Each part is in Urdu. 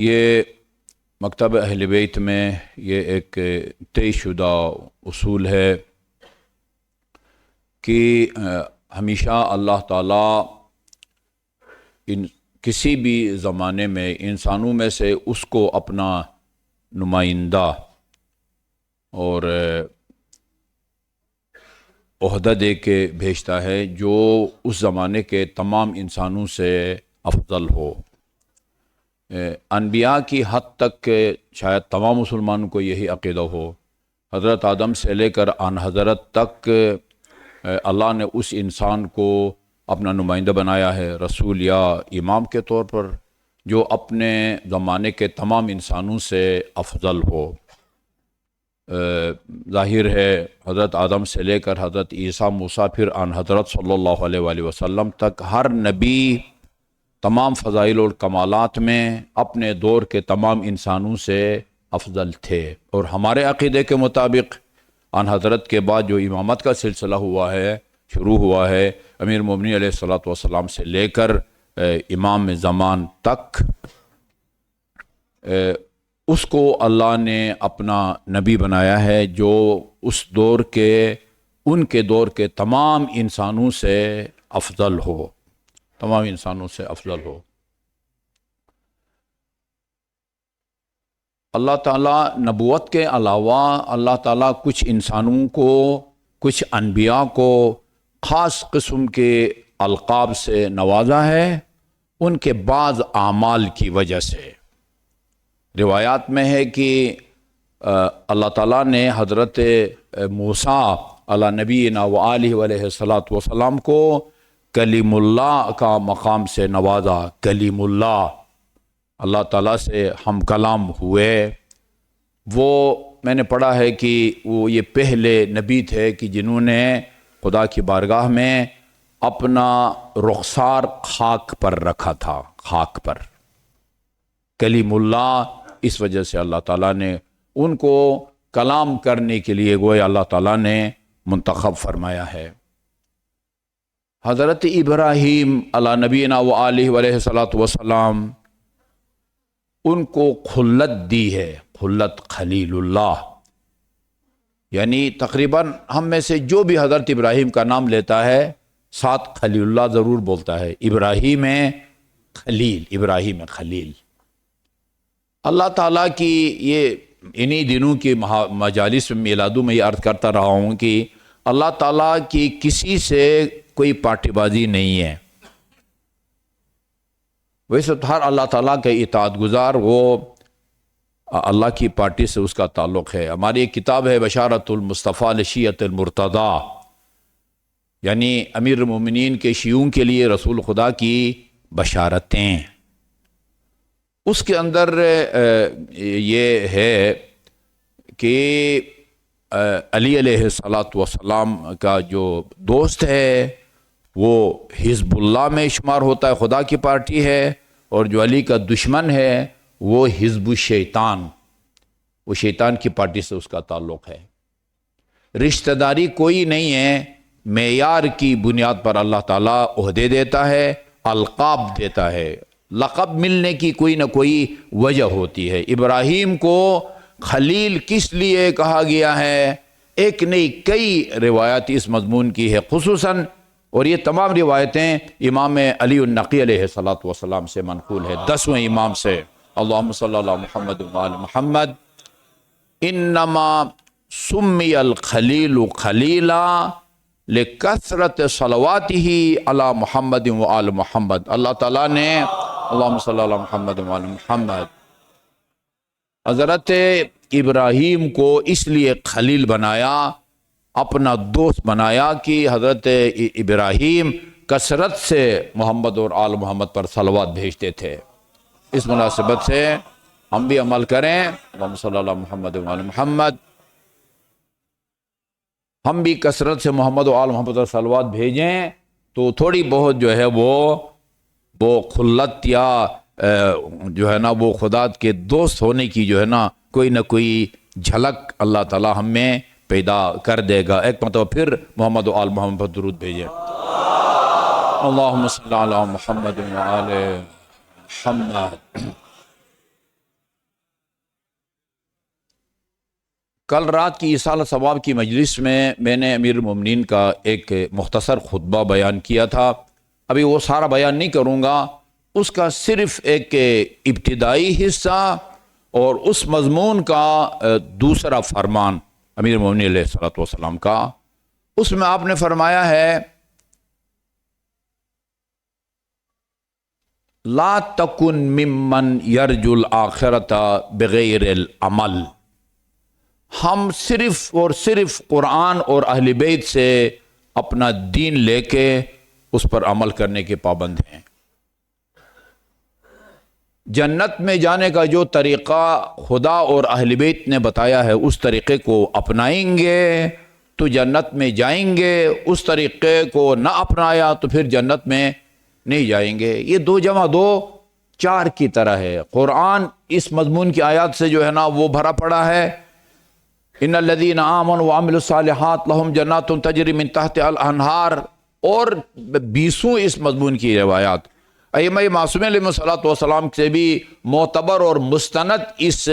یہ مکتب اہل بیت میں یہ ایک طے شدہ اصول ہے کہ ہمیشہ اللہ تعالیٰ کسی بھی زمانے میں انسانوں میں سے اس کو اپنا نمائندہ اور عہدہ دے کے بھیجتا ہے جو اس زمانے کے تمام انسانوں سے افضل ہو۔ انبیاء کی حد تک شاید تمام مسلمانوں کو یہی عقیدہ ہو۔ حضرت آدم سے لے کر آن حضرت تک اللہ نے اس انسان کو اپنا نمائندہ بنایا ہے، رسول یا امام کے طور پر، جو اپنے زمانے کے تمام انسانوں سے افضل ہو۔ ظاہر ہے حضرت آدم سے لے کر حضرت عیسیٰ، موسیٰ، پھر آن حضرت صلی اللہ علیہ وآلہ وسلم تک ہر نبی تمام فضائل اور کمالات میں اپنے دور کے تمام انسانوں سے افضل تھے۔ اور ہمارے عقیدے کے مطابق آن حضرت کے بعد جو امامت کا سلسلہ شروع ہوا ہے امیر المومنین علیہ الصلوۃ والسلام سے لے کر امام زمان تک، اس کو اللہ نے اپنا نبی بنایا ہے جو اس دور کے ان کے دور کے تمام انسانوں سے افضل ہو، تمام انسانوں سے افضل ہو۔ اللہ تعالیٰ نبوت کے علاوہ اللہ تعالیٰ کچھ انسانوں کو، کچھ انبیاء کو خاص قسم کے القاب سے نوازا ہے ان کے بعض اعمال کی وجہ سے۔ روایات میں ہے کہ اللہ تعالیٰ نے حضرت موسیٰ علی نبینا و آلہ علیہ الصلوۃ والسلام کو کلیم اللہ کا مقام سے نوازا۔ کلیم اللہ، اللہ تعالیٰ سے ہم کلام ہوئے۔ وہ میں نے پڑھا ہے کہ وہ یہ پہلے نبی تھے کہ جنہوں نے خدا کی بارگاہ میں اپنا رخسار خاک پر رکھا تھا، خاک پر۔ کلیم اللہ، اس وجہ سے اللہ تعالیٰ نے ان کو کلام کرنے کے لیے گویا اللہ تعالیٰ نے منتخب فرمایا ہے۔ حضرت ابراہیم علی نبینا و آلہ علیہ الصلوۃ والسلام، ان کو خلت دی ہے، خلت خلیل اللہ، یعنی تقریباً ہم میں سے جو بھی حضرت ابراہیم کا نام لیتا ہے ساتھ خلیل اللہ ضرور بولتا ہے۔ ابراہیم خلیل، ابراہیم خلیل۔ اللہ تعالیٰ کی یہ انہی دنوں کی مجالس میلادوں میں یہ عرض کرتا رہا ہوں کہ اللہ تعالیٰ کی کسی سے کوئی پارٹی بازی نہیں ہے۔ ویسے تو ہر اللہ تعالیٰ کے اطاعت گزار وہ اللہ کی پارٹی سے اس کا تعلق ہے۔ ہماری ایک کتاب ہے بشارت المصطفیٰ لشیعۃ المرتضیٰ، یعنی امیر المومنین کے شیعوں کے لیے رسول خدا کی بشارتیں۔ اس کے اندر یہ ہے کہ علی علیہ الصلوۃ والسلام کا جو دوست ہے وہ حزب اللہ میں شمار ہوتا ہے، خدا کی پارٹی ہے، اور جو علی کا دشمن ہے وہ حزب الشیطان، وہ شیطان کی پارٹی سے اس کا تعلق ہے۔ رشتہ داری کوئی نہیں ہے، معیار کی بنیاد پر اللہ تعالیٰ عہدے دیتا ہے، القاب دیتا ہے، لقب ملنے کی کوئی نہ کوئی وجہ ہوتی ہے۔ ابراہیم کو خلیل کس لیے کہا گیا ہے؟ ایک نہیں کئی روایات اس مضمون کی ہے خصوصاً، اور یہ تمام روایتیں امام علی النقی علیہ الصلوۃ والسلام سے منقول ہے، 10ویں امام سے۔ اللہم صلی اللہ محمد و آل محمد۔ انما سمی الخلیل خلیلا لکثرت صلواتہ علی محمد و آل محمد۔ اللہ تعالیٰ نے اللہم صلی اللہ محمد و آل محمد، حضرت ابراہیم کو اس لیے خلیل بنایا، اپنا دوست بنایا کہ حضرت ابراہیم کثرت سے محمد اور آل محمد پر صلوات بھیجتے تھے۔ اس مناسبت سے ہم بھی عمل کریں، اللہم صلی اللہ محمد و آل محمد، ہم بھی کثرت سے محمد و آل محمد پر صلوات بھیجیں تو تھوڑی بہت جو ہے وہ خلت یا جو ہے نا وہ خدا کے دوست ہونے کی جو ہے نا کوئی نہ کوئی جھلک اللہ تعالیٰ ہم میں پیدا کر دے گا۔ ایک مرتبہ پھر محمد و آل محمد پر درود بھیجیں۔ اللہم صلی علی محمد و آل محمد۔ کل رات کی ایصال ثواب کی مجلس میں نے امیر المومنین کا ایک مختصر خطبہ بیان کیا تھا. ابھی وہ سارا بیان نہیں کروں گا، اس کا صرف ایک ابتدائی حصہ اور اس مضمون کا دوسرا فرمان امیر المومنین علیہ الصلوۃ والسلام کا. اس میں آپ نے فرمایا ہے لا تکن ممن یرجو الآخرۃ بغیر العمل. ہم صرف اور صرف قرآن اور اہل بیت سے اپنا دین لے کے اس پر عمل کرنے کے پابند ہیں. جنت میں جانے کا جو طریقہ خدا اور اہل بیت نے بتایا ہے اس طریقے کو اپنائیں گے تو جنت میں جائیں گے، اس طریقے کو نہ اپنایا تو پھر جنت میں نہیں جائیں گے. یہ 2 + 2 4 کی طرح ہے. قرآن اس مضمون کی آیات سے جو ہے نا وہ بھرا پڑا ہے. ان الذین آمنوا وعملوا الصالحات لہم جنات تجری من تحتها الانہار، اور 20 اس مضمون کی روایات ائمہ معصومین علیہ الصلوۃ والسلام سے بھی معتبر اور مستند اس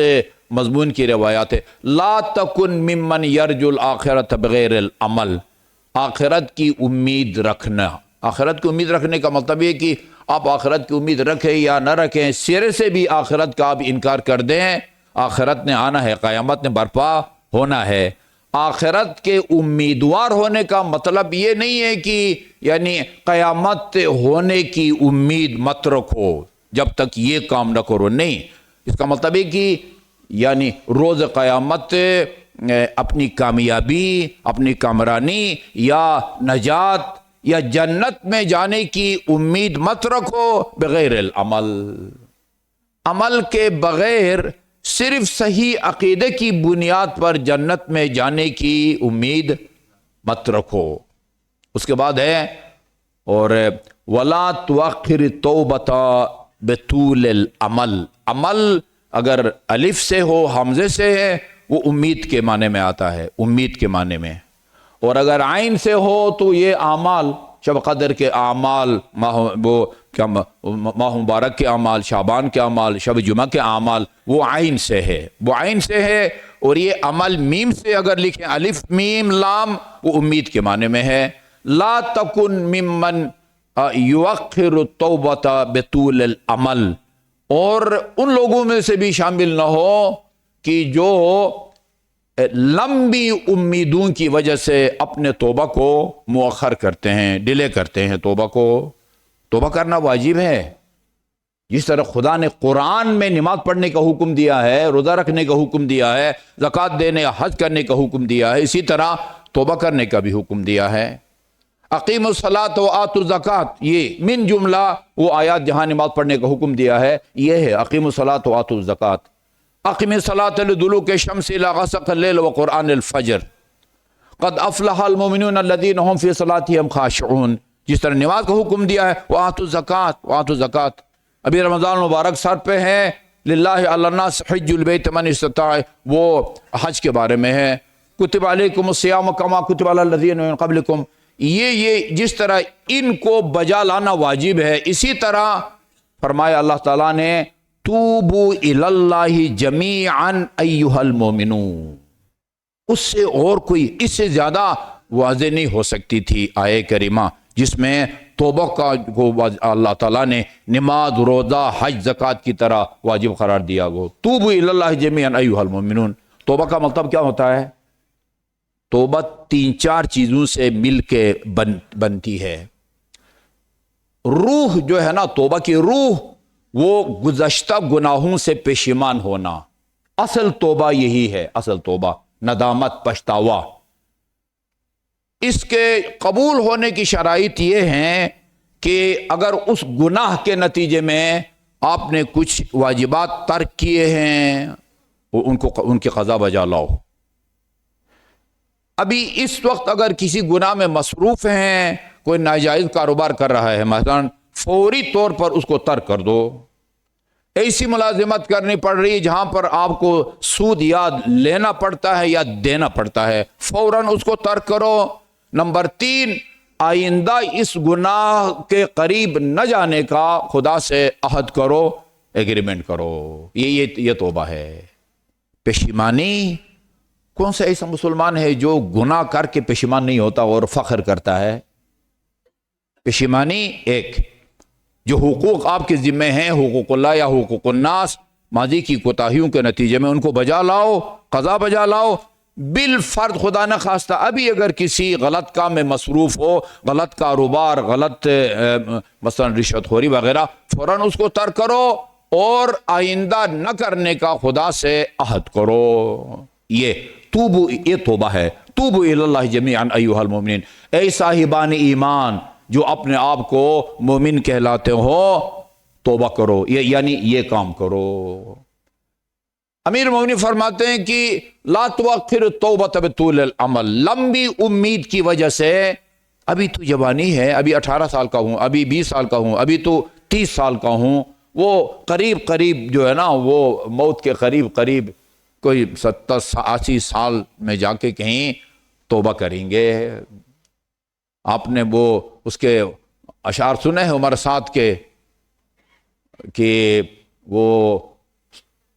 مضمون کی روایات ہے. لا تکن ممن یرجو الآخرۃ بغیر العمل. آخرت کی امید رکھنا. آخرت کی امید رکھنے کا مطلب یہ کہ آپ آخرت کی امید رکھیں یا نہ رکھیں، سرے سے بھی آخرت کا آپ انکار کر دیں. آخرت نے آنا ہے، قیامت نے برپا ہونا ہے. آخرت کے امیدوار ہونے کا مطلب یہ نہیں ہے کہ یعنی قیامت ہونے کی امید مت رکھو جب تک یہ کام نہ کرو. نہیں، اس کا مطلب ہے کہ یعنی روز قیامت اپنی کامیابی، اپنی کامرانی یا نجات یا جنت میں جانے کی امید مت رکھو بغیر العمل. عمل کے بغیر صرف صحیح عقیدے کی بنیاد پر جنت میں جانے کی امید مت رکھو. اس کے بعد ہے اور ولا تؤخر التوبة بطول العمل. عمل اگر الف سے ہو، حمزے سے ہے، وہ امید کے معنی میں آتا ہے، امید کے معنی میں. اور اگر عین سے ہو تو یہ اعمال، شب قدر کے اعمال، ماہ مبارک کے اعمال، شعبان کے اعمال، شب جمعہ کے اعمال، وہ عین سے ہے، وہ عین سے ہے. اور یہ عمل میم سے اگر لکھیں، الف میم لام، وہ امید کے معنی میں ہے. لا تکن ممن یؤخر التوبۃ بطول العمل. اور ان لوگوں میں سے بھی شامل نہ ہو کہ جو لمبی امیدوں کی وجہ سے اپنے توبہ کو مؤخر کرتے ہیں، ڈیلے کرتے ہیں. توبہ کو، توبہ کرنا واجب ہے. جس طرح خدا نے قرآن میں نماز پڑھنے کا حکم دیا ہے، روزہ رکھنے کا حکم دیا ہے، زکوٰۃ دینے، حج کرنے کا حکم دیا ہے، اسی طرح توبہ کرنے کا بھی حکم دیا ہے. اقیموا الصلاۃ وآتوا الزکوٰۃ، یہ من جملہ وہ آیات جہاں نماز پڑھنے کا حکم دیا ہے یہ ہے اقیموا الصلاۃ وآتوا الزکوٰۃ. اقم الصلاۃ لدلوک الشمس الی غسق اللیل وقرآن الفجر قد افلح المؤمنون الذین هم فی صلاتهم خاشعون. جس طرح نماز کا حکم دیا ہے وآتوا الزکوٰۃ، وآتوا الزکوٰۃ. ابھی رمضان مبارک سر پہ ہے، للہ علی الناس حج البیت من استطاع، وہ حج کے بارے میں ہے. کتب علیکم الصیام کما کتب علی الذین من قبلکم. یہ جس طرح ان کو بجا لانا واجب ہے، اسی طرح فرمایا اللہ تعالیٰ نے توبوا الی اللہ جمیعا ایھا المؤمنون. اس سے اور کوئی اس سے زیادہ واضح نہیں ہو سکتی تھی آیہ کریمہ جس میں توبہ کا کو اللہ تعالیٰ نے نماز، روزہ، حج، زکوٰۃ کی طرح واجب قرار دیا. گو توبوا الی اللہ جمیعا ایھا المؤمنون. توبہ کا مطلب کیا ہوتا ہے؟ توبہ 3-4 چیزوں سے مل کے بنتی ہے. روح جو ہے نا، توبہ کی روح وہ گزشتہ گناہوں سے پشیمان ہونا. اصل توبہ یہی ہے، اصل توبہ ندامت، پچھتاوا. اس کے قبول ہونے کی شرائط یہ ہیں کہ اگر اس گناہ کے نتیجے میں آپ نے کچھ واجبات ترک کیے ہیں ان کی قضا بجا لاؤ. ابھی اس وقت اگر کسی گناہ میں مصروف ہیں، کوئی ناجائز کاروبار کر رہا ہے مثلا، فوری طور پر اس کو ترک کر دو. ایسی ملازمت کرنی پڑ رہی ہے جہاں پر آپ کو سود یا لینا پڑتا ہے یا دینا پڑتا ہے، فوراً اس کو ترک کرو. نمبر 3، آئندہ اس گناہ کے قریب نہ جانے کا خدا سے عہد کرو، ایگریمنٹ کرو. یہ توبہ ہے. پشیمانی کون سا ایسا مسلمان ہے جو گناہ کر کے پشیمان نہیں ہوتا اور فخر کرتا ہے؟ پشیمانی ایک، جو حقوق آپ کے ذمہ ہیں، حقوق اللہ یا حقوق الناس، ماضی کی کوتاہیوں کے نتیجے میں ان کو بجا لاؤ، قضا بجا لاؤ۔ بالفرض خدا نہ خواستہ ابھی اگر کسی غلط کام میں مصروف ہو، غلط کاروبار، غلط مثلا رشوت خوری وغیرہ، فوراً اس کو ترک کرو اور آئندہ نہ کرنے کا خدا سے عہد کرو۔ یہ توبہ ہے۔ توبوا الی اللہ جمیعا ایھا المؤمنین، اے صاحبان ایمان جو اپنے آپ کو مومن کہلاتے ہو، توبہ کرو، یعنی یہ کام کرو۔ امیر المومنین فرماتے ہیں کہ لا توخر التوبۃ بطول العمل، لمبی امید کی وجہ سے، ابھی تو جوانی ہے، ابھی 18 سال کا ہوں، ابھی 20 سال کا ہوں، ابھی تو 30 سال کا ہوں، وہ قریب جو ہے نا، وہ موت کے قریب کوئی 70-80 سال میں جا کے کہیں توبہ کریں گے۔ آپ نے وہ اس کے اشعار سنے ہیں عمر سعد کے، کہ وہ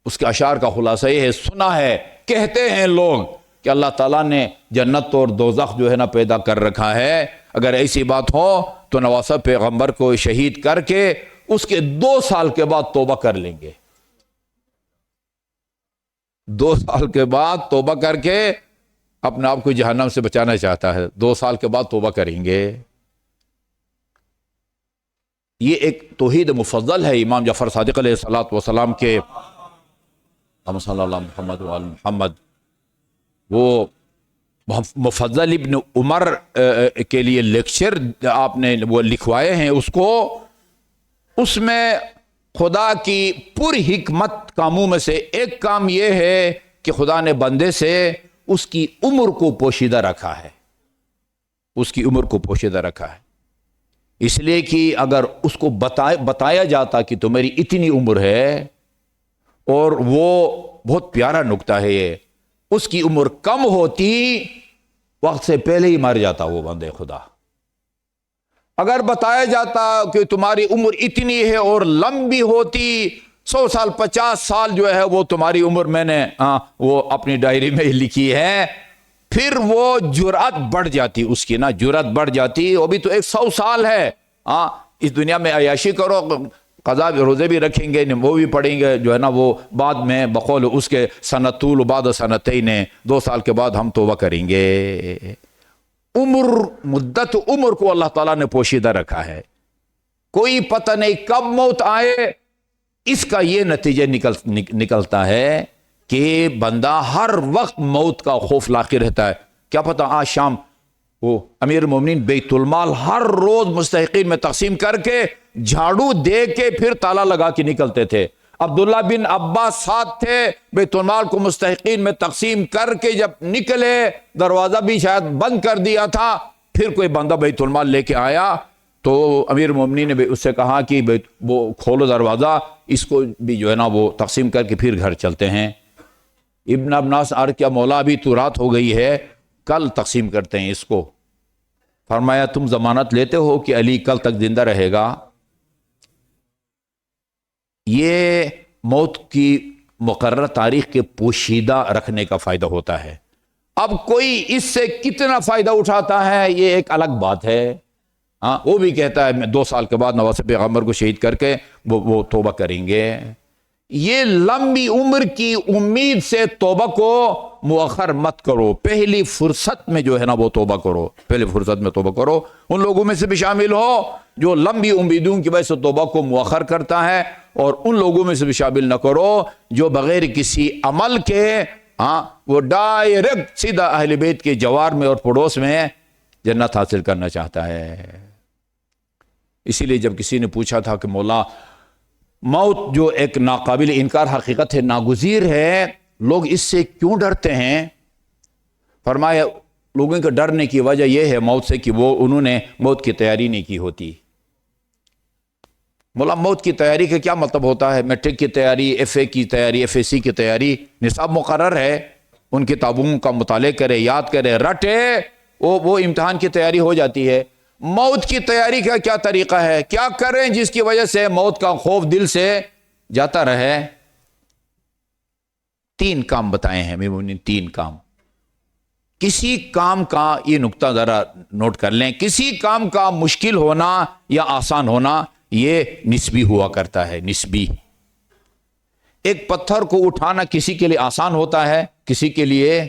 اس کے اشعار کا خلاصہ یہ ہے، سنا ہے کہتے ہیں لوگ کہ اللہ تعالیٰ نے جنت اور دوزخ جو ہے نا پیدا کر رکھا ہے، اگر ایسی بات ہو تو نواسہ پیغمبر کو شہید کر کے اس کے 2 سال کے بعد توبہ کر لیں گے۔ 2 سال کے بعد توبہ کر کے اپنے آپ کو جہنم سے بچانا چاہتا ہے، 2 سال کے بعد توبہ کریں گے۔ یہ ایک توحید مفضل ہے امام جعفر صادق علیہ السلام کے، صلی اللہ محمد وعلی محمد، وہ مفضل ابن عمر کے لیے لیکچر آپ نے وہ لکھوائے ہیں اس کو، اس میں خدا کی پر حکمت کاموں میں سے ایک کام یہ ہے کہ خدا نے بندے سے اس کی عمر کو پوشیدہ رکھا ہے، اس کی عمر کو پوشیدہ رکھا ہے، اس لیے کہ اگر اس کو بتایا جاتا کہ تمہاری اتنی عمر ہے، اور وہ بہت پیارا نکتہ ہے یہ، اس کی عمر کم ہوتی وقت سے پہلے ہی مر جاتا وہ بندے خدا۔ اگر بتایا جاتا کہ تمہاری عمر اتنی ہے اور لمبی ہوتی، 100 سال 50 سال جو ہے وہ تمہاری عمر میں نے وہ اپنی ڈائری میں لکھی ہے، پھر وہ جرأت بڑھ جاتی اس کی نا، جرأت بڑھ جاتی۔ وہ بھی تو 100 سال ہے، اس دنیا میں عیاشی کرو، قضا روزے بھی رکھیں گے، وہ بھی پڑھیں گے جو ہے نا، وہ بعد میں بقول اس کے سنۃ طول بعد سنتین، 2 سال کے بعد ہم توبہ کریں گے۔ مدت عمر کو اللہ تعالیٰ نے پوشیدہ رکھا ہے، کوئی پتہ نہیں کب موت آئے۔ اس کا یہ نتیجہ نکلتا ہے کہ بندہ ہر وقت موت کا خوف لاقی رہتا ہے۔ کیا پتہ آج شام وہ امیر المومنین بیت المال ہر روز مستحقین میں تقسیم کر کے جھاڑو دے کے پھر تالا لگا کے نکلتے تھے۔ عبداللہ بن عباس ساتھ تھے، بیت المال کو مستحقین میں تقسیم کر کے جب نکلے، دروازہ بھی شاید بند کر دیا تھا، پھر کوئی بندہ بیت المال لے کے آیا تو امیر المومنین نے اس سے کہا کہ وہ کھولو دروازہ، اس کو بھی جو ہے نا وہ تقسیم کر کے پھر گھر چلتے ہیں۔ ابن عباس عرض کیا مولا ابھی تو رات ہو گئی ہے، کل تقسیم کرتے ہیں اس کو۔ فرمایا تم ضمانت لیتے ہو کہ علی کل تک زندہ رہے گا؟ یہ موت کی مقررہ تاریخ کے پوشیدہ رکھنے کا فائدہ ہوتا ہے۔ اب کوئی اس سے کتنا فائدہ اٹھاتا ہے یہ ایک الگ بات ہے۔ وہ بھی کہتا ہے میں 2 سال کے بعد نواسہ پیغمبر کو شہید کر کے وہ توبہ کریں گے۔ یہ لمبی عمر کی امید سے توبہ کو مؤخر مت کرو، پہلی فرصت میں جو ہے نا وہ توبہ کرو، پہلی فرصت میں توبہ کرو۔ ان لوگوں میں سے بھی شامل ہو جو لمبی امیدوں کی وجہ سے توبہ کو مؤخر کرتا ہے، اور ان لوگوں میں سے بھی شامل نہ کرو جو بغیر کسی عمل کے وہ ڈائریکٹ سیدھا اہل بیت کے جوار میں اور پڑوس میں جنت حاصل کرنا چاہتا ہے۔ اسی لیے جب کسی نے پوچھا تھا کہ مولا موت جو ایک ناقابل انکار حقیقت ہے، ناگزیر ہے، لوگ اس سے کیوں ڈرتے ہیں؟ فرمایا لوگوں کے ڈرنے کی وجہ یہ ہے موت سے کہ انہوں نے موت کی تیاری نہیں کی ہوتی۔ مولا موت کی تیاری کا کیا مطلب ہوتا ہے؟ میٹرک کی تیاری، ایف اے کی تیاری، ایف اے سی کی تیاری، نصاب مقرر ہے، ان کتابوں کا مطالعہ کرے، یاد کرے، رٹے، وہ امتحان کی تیاری ہو جاتی ہے۔ موت کی تیاری کا کیا طریقہ ہے؟ کیا کریں جس کی وجہ سے موت کا خوف دل سے جاتا رہے؟ 3 کام بتائے ہیں میمونی، 3 کام۔ کسی کام کا یہ نقطہ ذرا نوٹ کر لیں، کسی کام کا مشکل ہونا یا آسان ہونا یہ نسبی ہوا کرتا ہے، نسبی۔ ایک پتھر کو اٹھانا کسی کے لیے آسان ہوتا ہے، کسی کے لیے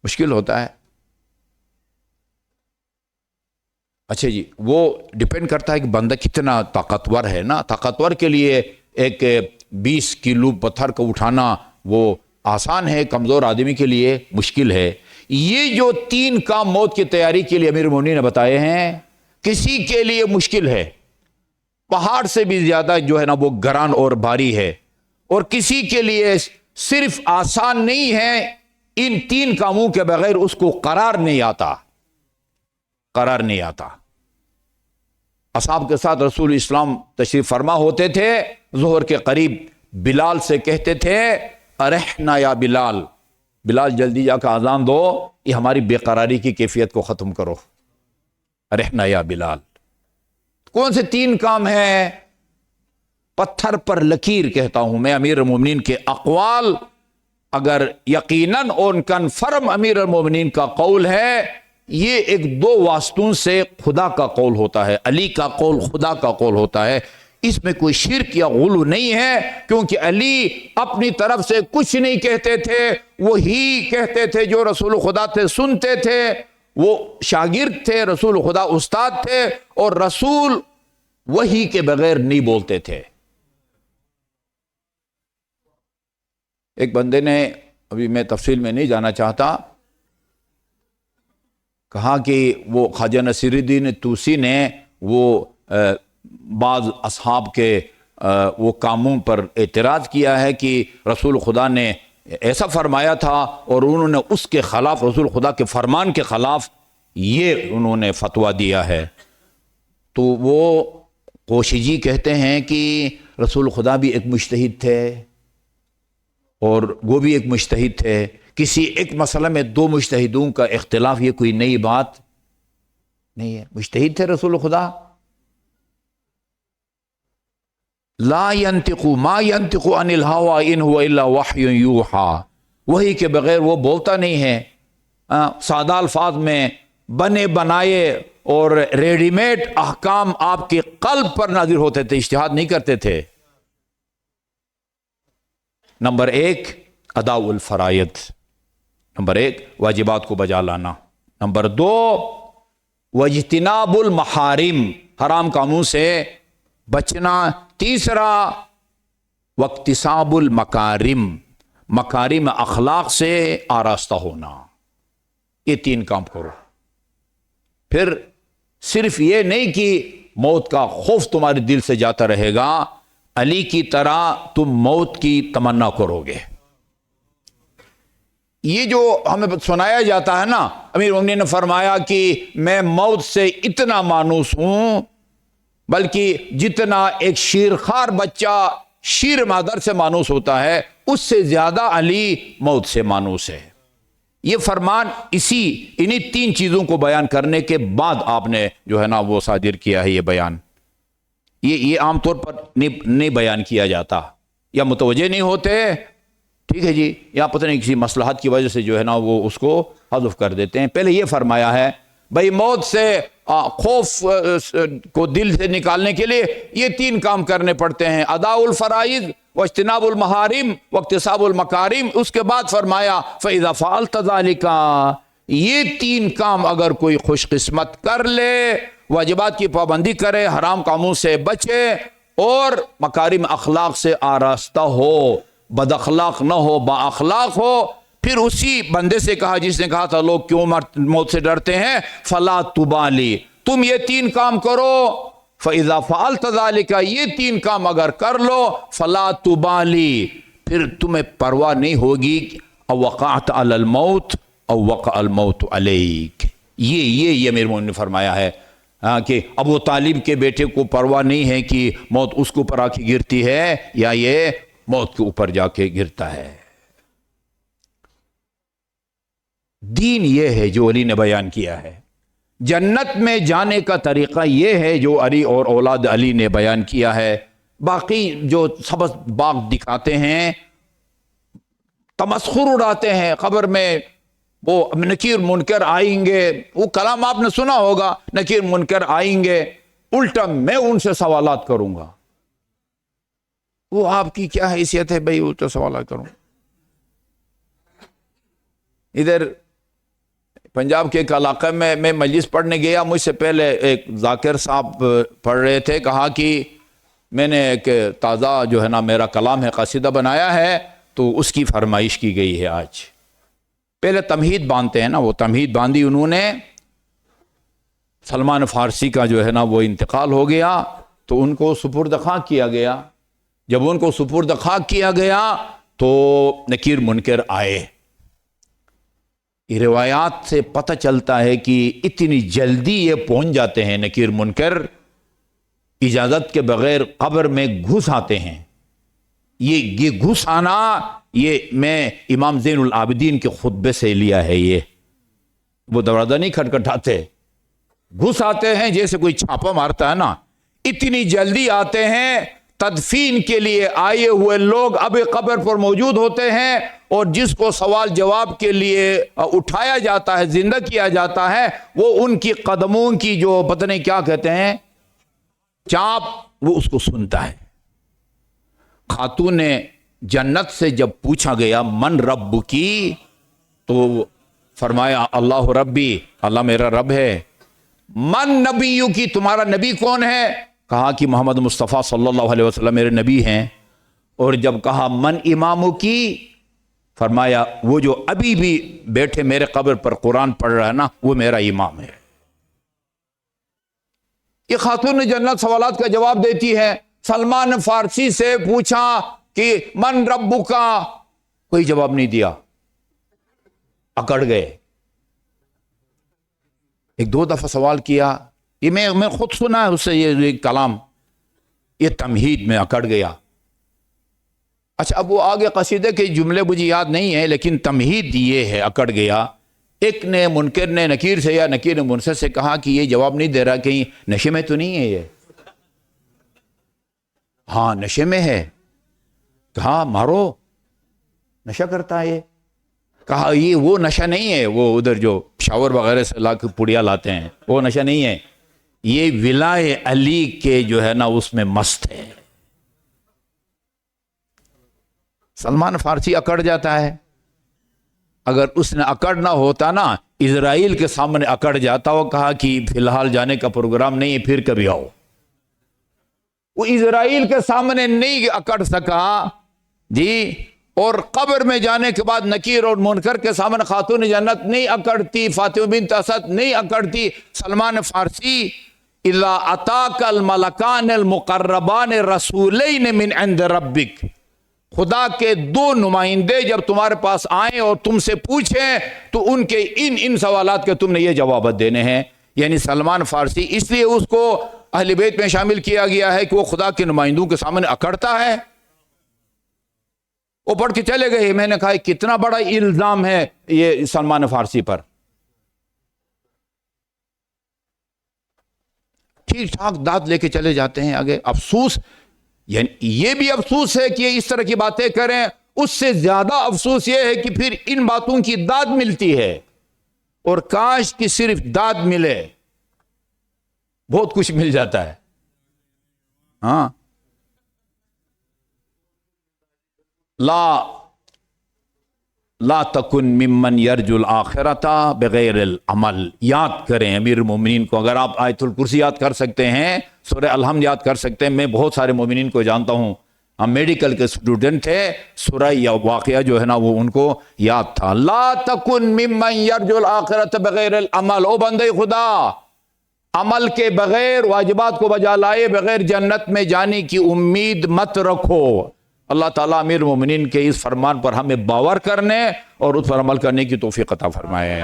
مشکل ہوتا ہے۔ اچھا جی، وہ ڈیپینڈ کرتا ہے کہ بندہ کتنا طاقتور ہے نا۔ طاقتور کے لیے ایک 20 کلو پتھر کو اٹھانا وہ آسان ہے، کمزور آدمی کے لیے مشکل ہے۔ یہ جو 3 کام موت کی تیاری کے لیے امیر المومنین نے بتائے ہیں، کسی کے لیے مشکل ہے، پہاڑ سے بھی زیادہ جو ہے نا وہ گران اور بھاری ہے، اور کسی کے لیے صرف آسان نہیں ہے، ان 3 کاموں کے بغیر اس کو قرار نہیں آتا، قرار نہیں آتا۔ اصحاب کے ساتھ رسول اسلام تشریف فرما ہوتے تھے، ظہر کے قریب بلال سے کہتے تھے ارحنا یا بلال، بلال جلدی جا کر اذان دو، یہ ہماری بے قراری کی کیفیت کو ختم کرو، ارحنا یا بلال۔ کون سے 3 کام ہیں؟ پتھر پر لکیر کہتا ہوں میں، امیر المومنین کے اقوال اگر یقیناً اور کنفرم امیر المومنین کا قول ہے، یہ ایک 2 واسطوں سے خدا کا قول ہوتا ہے، علی کا قول خدا کا قول ہوتا ہے، اس میں کوئی شرک یا غلو نہیں ہے، کیونکہ علی اپنی طرف سے کچھ نہیں کہتے تھے، وہی کہتے تھے جو رسول خدا سے سنتے تھے، وہ شاگرد تھے، رسول خدا استاد تھے، اور رسول وہی کے بغیر نہیں بولتے تھے۔ ایک بندے نے، ابھی میں تفصیل میں نہیں جانا چاہتا، کہا کہ وہ خواجہ نصیر الدین طوسی نے وہ بعض اصحاب کے وہ کاموں پر اعتراض کیا ہے کہ رسول خدا نے ایسا فرمایا تھا، اور انہوں نے اس کے خلاف، رسول خدا کے فرمان کے خلاف یہ انہوں نے فتویٰ دیا ہے۔ تو وہ کوشجی کہتے ہیں کہ رسول خدا بھی ایک مجتہد تھے اور وہ بھی ایک مجتہد تھے، کسی ایک مسئلہ میں 2 مجتہدوں کا اختلاف یہ کوئی نئی بات نہیں ہے، مجتہد تھے رسول خدا۔ لا ينطق ما ينطق عن الهوى ان هو الا وحی یوحى، وحی کے بغیر وہ بولتا نہیں ہے۔ سادہ الفاظ میں بنے بنائے اور ریڈی میڈ احکام آپ کے قلب پر نازل ہوتے تھے، اجتہاد نہیں کرتے تھے۔ نمبر 1 ادا الفرائض، نمبر 1 واجبات کو بجا لانا، نمبر 2 واجتناب المحارم، حرام کاموں سے بچنا، تیسرا واکتساب المکارم، مکارم اخلاق سے آراستہ ہونا۔ یہ 3 کام کرو، پھر صرف یہ نہیں کہ موت کا خوف تمہارے دل سے جاتا رہے گا، علی کی طرح تم موت کی تمنا کرو گے۔ یہ جو ہمیں سنایا جاتا ہے نا، امیر المومنین نے فرمایا کہ میں موت سے اتنا مانوس ہوں، بلکہ جتنا ایک شیرخوار بچہ شیر مادر سے مانوس ہوتا ہے، اس سے زیادہ علی موت سے مانوس ہے۔ یہ فرمان انہی 3 چیزوں کو بیان کرنے کے بعد آپ نے جو ہے نا وہ صادر کیا ہے یہ بیان۔ یہ عام طور پر نہیں بیان کیا جاتا، یا متوجہ نہیں ہوتے، ٹھیک ہے جی، یا پتہ نہیں کسی مصلحت کی وجہ سے جو ہے نا وہ اس کو حذف کر دیتے ہیں۔ پہلے یہ فرمایا ہے بھائی موت سے خوف کو دل سے نکالنے کے لیے یہ 3 کام کرنے پڑتے ہیں، ادا الفرائض واجتناب المحارم واکتساب المکارم۔ اس کے بعد فرمایا فَإِذَا فَعَلْتَ ذَلِكَ، یہ 3 کام اگر کوئی خوش قسمت کر لے، واجبات کی پابندی کرے، حرام کاموں سے بچے، اور مکارم اخلاق سے آراستہ ہو، بد اخلاق نہ ہو، با اخلاق ہو۔ پھر اسی بندے سے کہا جس نے کہا تھا لوگ کیوں موت سے ڈرتے ہیں، فلا تبالی، تم یہ 3 کام کرو، فاذا فعلت ذلك، یہ 3 کام اگر کر لو، فلا تبالی، پھر تمہیں پرواہ نہیں ہوگی، او وقعت علی الموت او وقع الموت علیک۔ یہ امیر المومنین نے فرمایا ہے کہ ابو طالب کے بیٹے کو پرواہ نہیں ہے کہ موت اس کے اوپر آ کے گرتی ہے یا یہ موت کے اوپر جا کے گرتا ہے۔ دین یہ ہے جو علی نے بیان کیا ہے، جنت میں جانے کا طریقہ یہ ہے جو علی اور اولاد علی نے بیان کیا ہے۔ باقی جو سبز باغ دکھاتے ہیں، تمسخر اڑاتے ہیں، قبر میں وہ نکیر منکر آئیں گے، وہ کلام آپ نے سنا ہوگا، نکیر منکر آئیں گے، الٹا میں ان سے سوالات کروں گا۔ وہ آپ کی کیا حیثیت ہے بھائی الٹا سوالات کروں؟ ادھر پنجاب کے ایک علاقے میں مجلس پڑھنے گیا، مجھ سے پہلے ایک ذاکر صاحب پڑھ رہے تھے، کہا کہ میں نے ایک تازہ جو ہے نا میرا کلام ہے قصیدہ بنایا ہے، تو اس کی فرمائش کی گئی ہے آج۔ پہلے تمہید باندھتے ہیں نا، وہ تمہید باندھی انہوں نے، سلمان فارسی کا جو ہے نا وہ انتقال ہو گیا تو ان کو سپرد خاک کیا گیا۔ جب ان کو سپرد خاک کیا گیا تو نکیر منکر آئے۔ یہ روایات سے پتہ چلتا ہے کہ اتنی جلدی یہ پہنچ جاتے ہیں نکیر منکر، اجازت کے بغیر قبر میں گھس آتے ہیں۔ یہ گھس آنا، یہ میں امام زین العابدین کے خطبے سے لیا ہے۔ یہ وہ دروازہ نہیں کھٹکھٹاتے، گھس آتے ہیں جیسے کوئی چھاپا مارتا ہے نا، اتنی جلدی آتے ہیں۔ تدفین کے لیے آئے ہوئے لوگ اب قبر پر موجود ہوتے ہیں، اور جس کو سوال جواب کے لیے اٹھایا جاتا ہے، زندہ کیا جاتا ہے، وہ ان کی قدموں کی جو پتہ نہیں کیا کہتے ہیں، چاپ، وہ اس کو سنتا ہے۔ خاتون جنت سے جب پوچھا گیا من رب کی، تو فرمایا اللہ ربی، اللہ میرا رب ہے۔ من نبیو کی، تمہارا نبی کون ہے؟ کہا کہ محمد مصطفیٰ صلی اللہ علیہ وسلم میرے نبی ہیں۔ اور جب کہا من امامو کی، فرمایا وہ جو ابھی بھی بیٹھے میرے قبر پر قرآن پڑھ رہا ہے نا، وہ میرا امام ہے۔ یہ خاتون جنت سوالات کا جواب دیتی ہے۔ سلمان فارسی سے پوچھا کہ من ربو کا، کوئی جواب نہیں دیا، اکڑ گئے۔ ایک دو دفعہ سوال کیا، یہ میں خود سنا ہے اس سے یہ کلام، یہ تمہید میں اکڑ گیا۔ اچھا اب وہ آگے قصیدے کے جملے مجھے یاد نہیں ہے، لیکن تمہید یہ ہے اکڑ گیا۔ ایک نے منکر نے نکیر سے یا نکیر نے منکر سے کہا کہ یہ جواب نہیں دے رہا، کہیں نشے میں تو نہیں ہے یہ؟ ہاں نشے میں ہے۔ کہا مارو، نشہ کرتا ہے یہ؟ کہا یہ وہ نشہ نہیں ہے، وہ ادھر جو شاور وغیرہ سے لا کے پڑیا لاتے ہیں، وہ نشہ نہیں ہے، یہ ولائے علی کے جو ہے نا اس میں مست ہے۔ سلمان فارسی اکڑ جاتا ہے۔ اگر اس نے اکڑ نہ ہوتا نا، اسرائیل کے سامنے اکڑ جاتا، وہ کہا کہ فی الحال جانے کا پروگرام نہیں ہے، پھر کبھی آؤ۔ وہ اسرائیل کے سامنے نہیں اکڑ سکا جی، اور قبر میں جانے کے بعد نکیر اور منکر کے سامنے خاتون جنت نہیں اکڑتی، فاطمہ بنت اسد نہیں اکڑتی۔ سلمان فارسی اذا اتاک الملکان المقربان رسولین من عند ربک، خدا کے دو نمائندے جب تمہارے پاس آئیں اور تم سے پوچھیں تو ان کے ان سوالات کے تم نے یہ جوابات دینے ہیں۔ یعنی سلمان فارسی اس لیے اس کو اہل بیت میں شامل کیا گیا ہے کہ وہ خدا کے نمائندوں کے سامنے اکڑتا ہے۔ وہ پڑھ کے چلے گئے۔ میں نے کہا کتنا بڑا الزام ہے یہ سلمان فارسی پر۔ ٹھیک ٹھاک داد لے کے چلے جاتے ہیں آگے۔ افسوس، یعنی یہ بھی افسوس ہے کہ یہ اس طرح کی باتیں کریں، اس سے زیادہ افسوس یہ ہے کہ پھر ان باتوں کی داد ملتی ہے، اور کاش کہ صرف داد ملے، بہت کچھ مل جاتا ہے۔ ہاں لا تکن ممن یرجو الآخرۃ بغیر العمل۔ یاد کریں امیر المومنین کو، اگر آپ آیت الکرسی یاد کر سکتے ہیں، سورہ الحمد یاد کر سکتے ہیں، میں بہت سارے مومنین کو جانتا ہوں، ہم میڈیکل کے اسٹوڈنٹ تھے، سورہ یا واقعہ جو ہے نا وہ ان کو یاد تھا۔ لا تکن ممن یرجو الآخرۃ بغیر العمل، او بندے خدا، عمل کے بغیر، واجبات کو بجا لائے بغیر جنت میں جانے کی امید مت رکھو۔ اللہ تعالیٰ امیر المومنین کے اس فرمان پر ہمیں باور کرنے اور اس پر عمل کرنے کی توفیق عطا فرمائے۔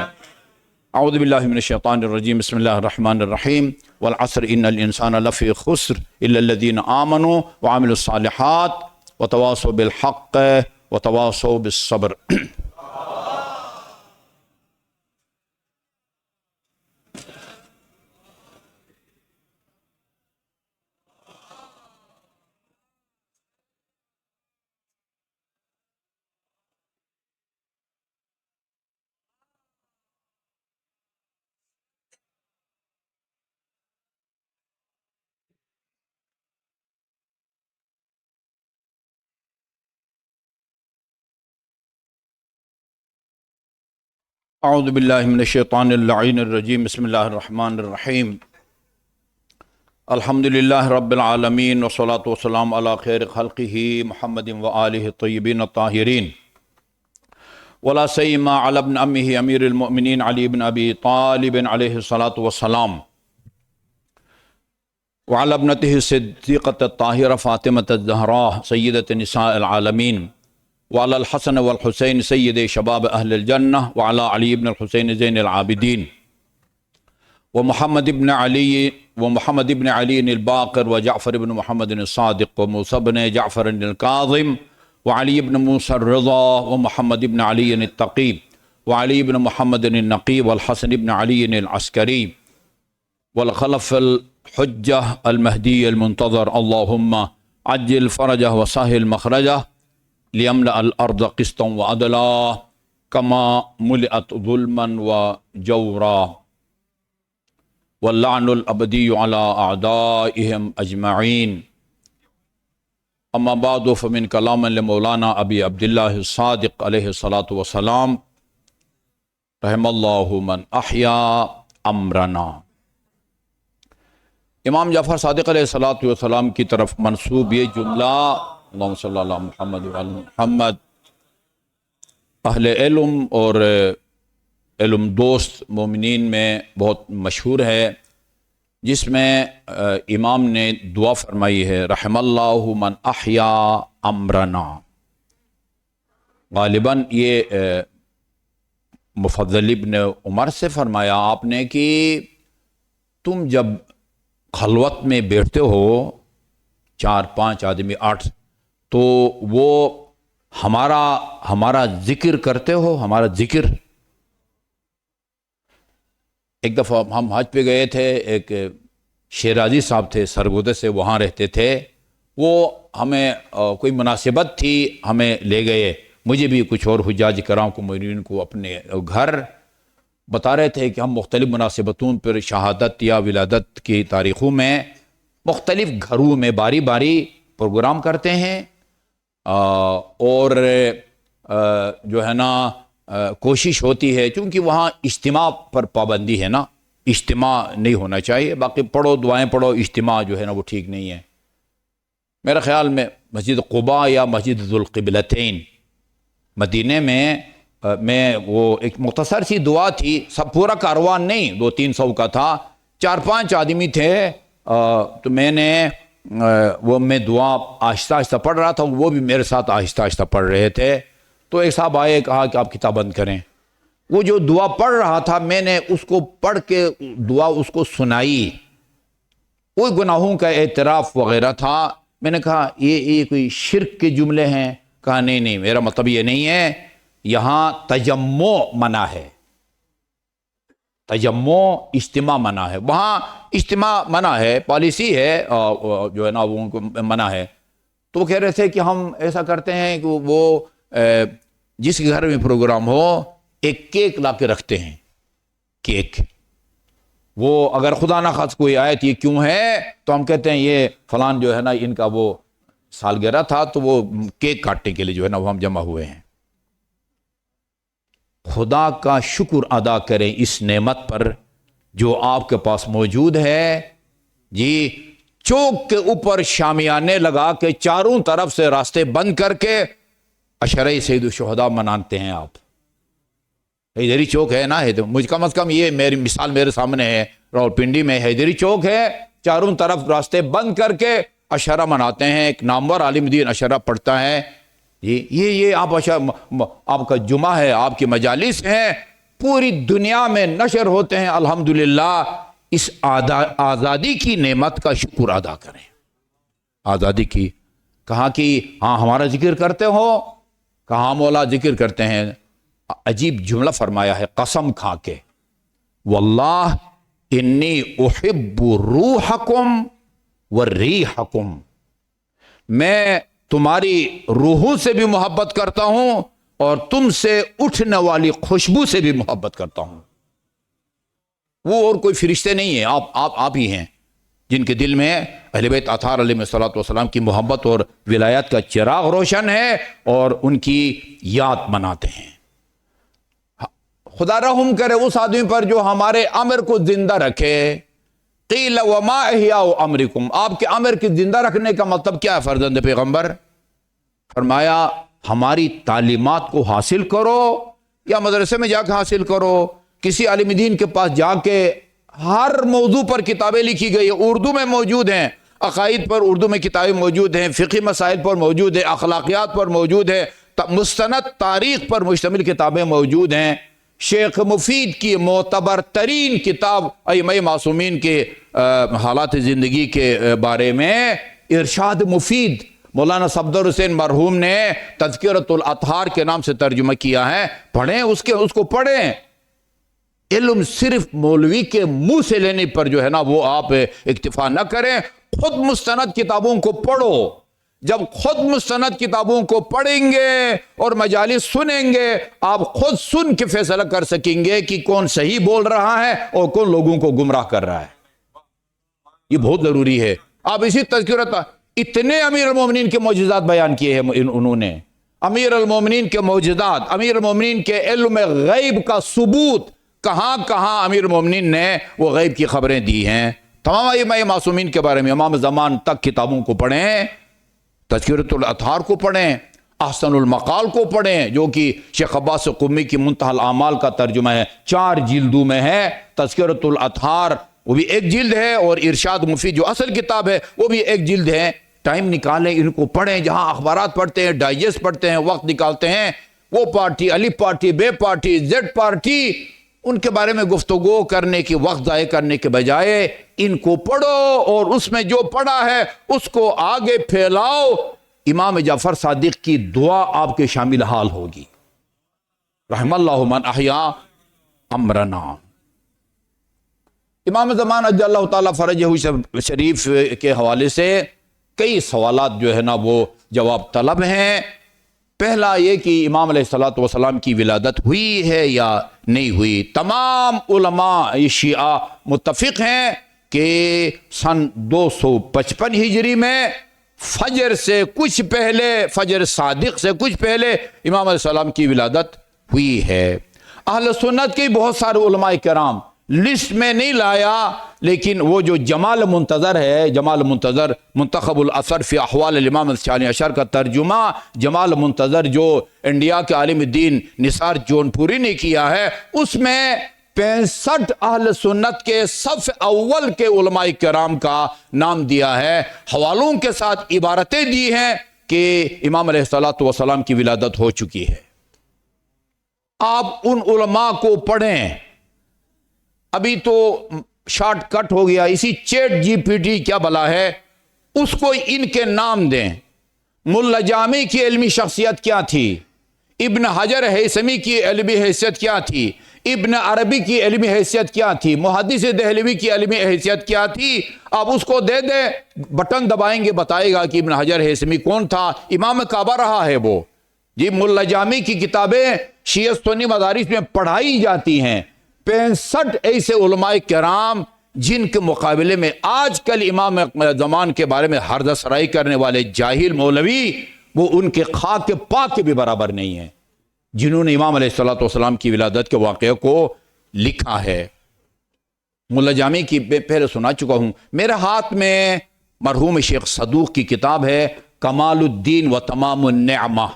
اعوذ باللہ من الشیطان الرجیم، بسم اللہ الرحمن الرحیم، والعصر ان الانسان لفی خسر الا الذین آمنوا وعملوا الصالحات وتواصوا بالحق وتواصوا بالصبر۔ اعوذ باللہ من الشیطان اللعین الرجیم بسم اللہ الرحمن الرحیم الحمدللہ رب العالمین والصلاة والسلام علی خیر خلقہ محمد وآلہ الطیبین الطاہرین ولا سیما علی ابن امہ امیر المؤمنین علی بن ابی طالب علیہ الصلاة والسلام وعلى ابنته الصدیقة الطاہرة فاطمة الزہراء سیدۃ نساء العالمین وعلى الحسن والحسین سید شباب اہل الجنہ وعلى علی بن الحسین زین العابدین ومحمد بن علی الباقر وجعفر بن محمد الصادق وموسى بن جعفر الكاظم وعلی بن موسى الرضا ومحمد بن علی التقی وعلی بن محمد النقی والحسن بن علی العسکری والخلف الحجہ المہدی المنتظر اللہم عجل فرجہ وسہل مخرجہ لیملأ الارض قسطا وعدلا کما ملئت ظلما وجورا واللعن الابدی علی اعدائهم اجمعین اما بعد فمن کلام لمولانا ابی عبداللہ الصادق علیہ الصلاة والسلام رحم اللہ من احیا امرنا۔ امام جعفر صادق علیہ الصلاة والسلام کی طرف منسوب یہ جملہ اللہم صلی اللہ محمد وعلی محمد اہل علم اور علم دوست مومنین میں بہت مشہور ہے، جس میں امام نے دعا فرمائی ہے رحم اللہ من احیا امرنا۔ غالباً یہ مفضل ابن عمر سے فرمایا آپ نے کہ تم جب خلوت میں بیٹھتے ہو 4-5 آدمی 8 تو وہ ہمارا ذکر کرتے ہو، ہمارا ذکر۔ ایک دفعہ ہم حج پہ گئے تھے، ایک شیرازی صاحب تھے سرگودے سے، وہاں رہتے تھے، وہ ہمیں کوئی مناسبت تھی ہمیں لے گئے، مجھے بھی کچھ اور حجاج کرام کو مرین کو اپنے گھر بتا رہے تھے کہ ہم مختلف مناسبتوں پر شہادت یا ولادت کی تاریخوں میں مختلف گھروں میں باری باری پروگرام کرتے ہیں، اور جو ہے نا کوشش ہوتی ہے، چونکہ وہاں اجتماع پر پابندی ہے نا، اجتماع نہیں ہونا چاہیے، باقی پڑھو دعائیں پڑھو، اجتماع جو ہے نا وہ ٹھیک نہیں ہے۔ میرے خیال میں مسجد قباء یا مسجد ذوالقبلتین مدینے میں وہ ایک مختصر سی دعا تھی، سب پورا کاروان نہیں، 200-300 کا تھا، 4-5 آدمی تھے، تو میں دعا آہستہ آہستہ پڑھ رہا تھا، وہ بھی میرے ساتھ آہستہ آہستہ پڑھ رہے تھے، تو ایک صاحب آئے، کہا کہ آپ کتاب بند کریں۔ وہ جو دعا پڑھ رہا تھا میں نے اس کو پڑھ کے دعا اس کو سنائی، وہ گناہوں کا اعتراف وغیرہ تھا۔ میں نے کہا یہ کوئی شرک کے جملے ہیں؟ کہا نہیں میرا مطلب یہ نہیں ہے، یہاں تجمع منع ہے، تجمع اجتماع منع ہے، وہاں اجتماع منع ہے، پالیسی ہے جو ہے نا وہ منع ہے۔ تو وہ کہہ رہے تھے کہ ہم ایسا کرتے ہیں کہ وہ جس گھر میں پروگرام ہو ایک کیک لا کے رکھتے ہیں، کیک، وہ اگر خدا نہ خواست کوئی آیت یہ کیوں ہے تو ہم کہتے ہیں یہ فلان جو ہے نا ان کا وہ سالگرہ تھا تو وہ کیک کاٹنے کے لیے جو ہے نا وہ ہم جمع ہوئے ہیں۔ خدا کا شکر ادا کریں اس نعمت پر جو آپ کے پاس موجود ہے۔ جی چوک کے اوپر شامیانے لگا کے چاروں طرف سے راستے بند کر کے عشرہ سید الشہداء مناتے ہیں آپ۔ حیدری چوک ہے نا، مجھ کم از کم یہ میری مثال میرے سامنے ہے، راولپنڈی میں حیدری چوک ہے، چاروں طرف راستے بند کر کے عشرہ مناتے ہیں، ایک نامور عالم دین عشرہ پڑھتا ہے۔ یہ آپ کا جمعہ ہے، آپ کی مجالس ہیں، پوری دنیا میں نشر ہوتے ہیں، الحمدللہ۔ اس آزادی کی نعمت کا شکر ادا کریں، آزادی کی۔ کہا کہ ہاں ہمارا ذکر کرتے ہو، کہاں مولا ذکر کرتے ہیں۔ عجیب جملہ فرمایا ہے قسم کھا کے، واللہ انی احب روحکم وریحکم، میں تمہاری روحوں سے بھی محبت کرتا ہوں اور تم سے اٹھنے والی خوشبو سے بھی محبت کرتا ہوں۔ وہ اور کوئی فرشتے نہیں ہیں، آپ ہی ہیں جن کے دل میں اہل بیت اطہار علیہ الصلوۃ والسلام کی محبت اور ولایت کا چراغ روشن ہے اور ان کی یاد مناتے ہیں۔ خدا رحم کرے اس آدمی پر جو ہمارے امر کو زندہ رکھے۔ قیل وما احیاء امرکم، آپ کے امر کی زندہ رکھنے کا مطلب کیا ہے فرزند پیغمبر؟ فرمایا ہماری تعلیمات کو حاصل کرو، یا مدرسے میں جا کے حاصل کرو، کسی عالم دین کے پاس جا کے، ہر موضوع پر کتابیں لکھی گئی ہیں، اردو میں موجود ہیں، عقائد پر اردو میں کتابیں موجود ہیں، فقہی مسائل پر موجود ہیں، اخلاقیات پر موجود ہیں، مستند تاریخ پر مشتمل کتابیں موجود ہیں۔ شیخ مفید کی معتبر ترین کتاب ائمہ معصومین کے حالات زندگی کے بارے میں ارشاد مفید، مولانا صفدر حسین مرحوم نے تذکرۃ الاطہار کے نام سے ترجمہ کیا ہے، پڑھیں اس کو پڑھیں۔ علم صرف مولوی کے منہ سے لینے پر جو ہے نا وہ آپ اکتفا نہ کریں، خود مستند کتابوں کو پڑھو۔ جب خود مستند کتابوں کو پڑھیں گے اور مجالس سنیں گے، آپ خود سن کے فیصلہ کر سکیں گے کہ کون صحیح بول رہا ہے اور کون لوگوں کو گمراہ کر رہا ہے۔ یہ بہت ضروری ہے۔ آپ اسی تذکرۃ، اتنے امیر المومنین کے معجزات بیان کیے ہیں انہوں نے، امیر المومنین کے معجزات، امیر المومنین کے علم غیب کا ثبوت، کہاں کہاں امیر المومنین نے وہ غیب کی خبریں دی ہیں۔ تمام ائمہ معصومین کے بارے میں امام زمان تک کتابوں کو پڑھیں، تذکرۃ الاطہار کو پڑھیں، احسن المقال کو پڑھیں جو کہ شیخ عباس قمی کی منتہی الاعمال کا ترجمہ ہے، 4 جلدوں میں ہے۔ تذکرۃ الاطہار وہ بھی 1 جلد ہے، اور ارشاد مفید جو اصل کتاب ہے وہ بھی 1 جلد ہے۔ ٹائم نکالیں، ان کو پڑھیں، جہاں اخبارات پڑھتے ہیں، ڈائجسٹ پڑھتے ہیں، وقت نکالتے ہیں، وہ پارٹی، الف پارٹی، بے پارٹی، زیڈ پارٹی، ان کے بارے میں گفتگو کرنے کی، وقت ضائع کرنے کے بجائے ان کو پڑھو اور اس میں جو پڑھا ہے اس کو آگے پھیلاؤ۔ امام جعفر صادق کی دعا آپ کے شامل حال ہوگی، رحم اللہ من احیاء امرنا۔ امام زمان اجل اللہ تعالیٰ فرجہ شریف کے حوالے سے کئی سوالات جو ہے نا وہ جواب طلب ہیں۔ پہلا یہ کہ امام علیہ السلام کی ولادت ہوئی ہے یا نہیں ہوئی۔ تمام علماء شیعہ متفق ہیں کہ سن 255 ہجری میں فجر سے کچھ پہلے، فجر صادق سے کچھ پہلے امام علیہ السلام کی ولادت ہوئی ہے۔ اہل سنت کے بہت سارے علماء کرام لسٹ میں نہیں لایا، لیکن وہ جو جمال منتظر ہے، جمال منتظر منتخب الاثر فی احوال الامام الثانی عشر کا ترجمہ جمال منتظر جو انڈیا کے عالم دین نثار جون پوری نے کیا ہے، اس میں 65 اہل سنت کے صف اول کے علماء کرام کا نام دیا ہے، حوالوں کے ساتھ عبارتیں دی ہیں کہ امام علیہ السلام کی ولادت ہو چکی ہے۔ آپ ان علماء کو پڑھیں۔ ابھی تو شارٹ کٹ ہو گیا، اسی چیٹ جی پی ٹی کیا بلا ہے، اس کو ان کے نام دیں۔ ملا جامی کی علمی شخصیت کیا تھی، ابن حجر ہیثمی کی علمی حیثیت کیا تھی، ابن عربی کی علمی حیثیت کیا تھی، محدث دہلوی کی علمی حیثیت کیا تھی، آپ اس کو دے دیں، بٹن دبائیں گے بتائے گا کہ ابن حجر ہیثمی کون تھا، امام کعبہ رہا ہے وہ۔ جی ملا جامی کی کتابیں شیعہ سنی مدارس میں پڑھائی جاتی ہیں۔ 65 ایسے علماء کرام جن کے مقابلے میں آج کل امام زمان کے بارے میں حرزہ سرائی کرنے والے جاہل مولوی، وہ ان کے خاک کے پاک کے بھی برابر نہیں ہیں، جنہوں نے امام علیہ السلام کی ولادت کے واقعے کو لکھا ہے۔ ملا جامی کی پہلے سنا چکا ہوں، میرے ہاتھ میں مرحوم شیخ صدوق کی کتاب ہے کمال الدین و تمام النعمہ۔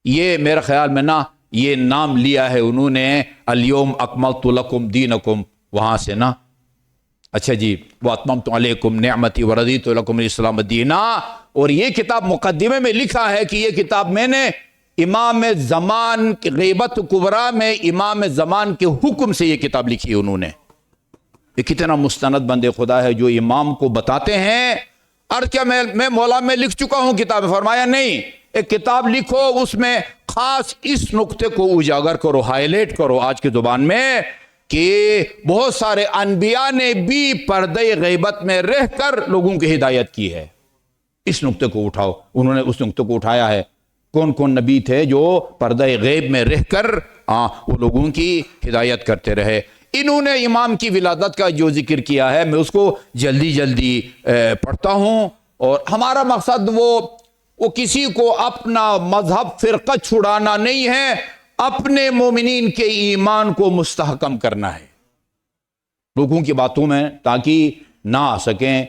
یہ میرے خیال میں نا یہ نام لیا ہے انہوں نے الیوم اکملت لکم دینکم، وہاں سے نا، اچھا جی، واتممت علیکم نعمتی ورضیت لکم الاسلام دینا۔ اور یہ کتاب مقدمے میں لکھا ہے کہ یہ کتاب میں نے امام زمان کی غیبت کبریٰ میں امام زمان کے حکم سے یہ کتاب لکھی ہے انہوں نے۔ یہ کتنا مستند بندے خدا ہے جو امام کو بتاتے ہیں۔ اور کیا میں مولا میں لکھ چکا ہوں کتاب؟ فرمایا نہیں، ایک کتاب لکھو، اس میں خاص اس نقطے کو اجاگر کرو، ہائی لائٹ کرو آج کی زبان میں، کہ بہت سارے انبیاء نے بھی پردہ غیبت میں رہ کر لوگوں کی ہدایت کی ہے۔ اس نقطے کو اٹھاؤ، انہوں نے اس نقطے کو اٹھایا ہے۔ کون کون نبی تھے جو پردہ غیب میں رہ کر وہ لوگوں کی ہدایت کرتے رہے۔ انہوں نے امام کی ولادت کا جو ذکر کیا ہے میں اس کو جلدی جلدی پڑھتا ہوں، اور ہمارا مقصد وہ کسی کو اپنا مذہب فرقہ چھڑانا نہیں ہے، اپنے مومنین کے ایمان کو مستحکم کرنا ہے لوگوں کی باتوں میں، تاکہ نہ آ سکیں.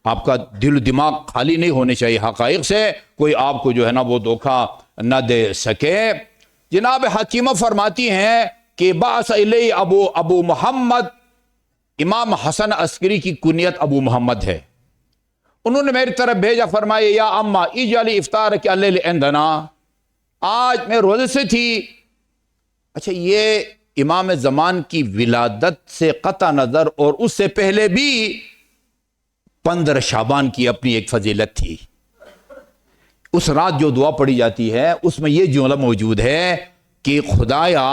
آپ کا دل و دماغ خالی نہیں ہونے چاہیے حقائق سے، کوئی آپ کو جو ہے نا وہ دھوکہ نہ دے سکے. جناب حکیمہ فرماتی ہیں کہ بعث الی ابو محمد، امام حسن عسکری کی کنیت ابو محمد ہے، انہوں نے میری طرف بھیجا، فرمایا یا اما اجعلی افطارک اللیل عندنا، آج میں روزے سے تھی. اچھا، یہ امام زمان کی ولادت سے قطع نظر اور اس سے پہلے بھی 15 شعبان کی اپنی ایک فضیلت تھی. اس رات جو دعا پڑھی جاتی ہے اس میں یہ جملہ موجود ہے کہ خدایا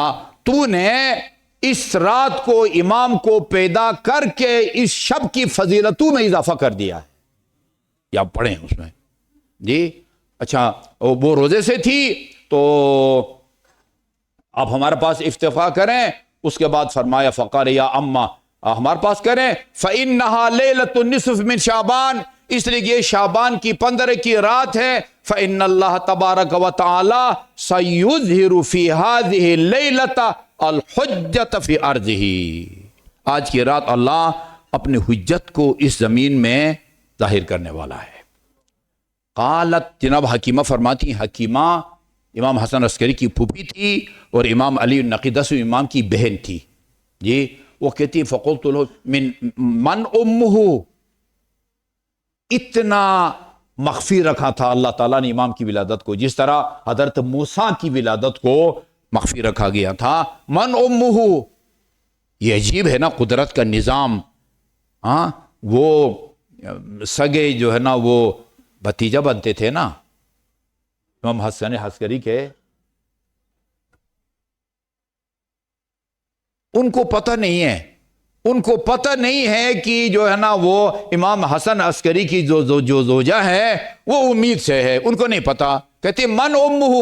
تو نے اس رات کو، امام کو پیدا کر کے اس شب کی فضیلتوں میں اضافہ کر دیا ہے. یا پڑھیں اس میں جی. اچھا، وہ روزے سے تھی تو آپ ہمارے پاس افتفاء کریں. اس کے بعد فرمایا فقال یا اما، ہمارے پاس کریں. فَإِنَّهَا لَيْلَةُ النِّصْفِ مِنْ شعبان، اس لیے یہ شعبان کی 15 کی رات ہے. فَإِنَّ اللَّهَ تَبَارَكَ وَتَعَالَى سَيُظْهِرُ فِي هَذِهِ اللَّيْلَةَ الْحُجَّةَ فِي أَرْضِهِ، آج کی رات اللہ اپنی حجت کو اس زمین میں ظاہر کرنے والا ہے. قالت، جناب حکیمہ فرماتی ہیں، حکیمہ امام حسن عسکری کی پھوپھی تھی اور امام علی نقی 10ویں امام کی بہن تھی جی. وہ کہتی فقلت له من امه، اتنا مخفی رکھا تھا اللہ تعالیٰ نے امام کی ولادت کو، جس طرح حضرت موسیٰ کی ولادت کو مخفی رکھا گیا تھا. من امه، یہ عجیب ہے نا قدرت کا نظام. ہاں، وہ سگے جو ہے نا وہ بھتیجا بنتے تھے نا امام حسن عسکری کے، ان کو پتہ نہیں ہے، ان کو پتہ نہیں ہے کہ جو ہے نا وہ امام حسن عسکری کی جو زوجہ ہے وہ امید سے ہے، ان کو نہیں پتہ. کہتے من امہ،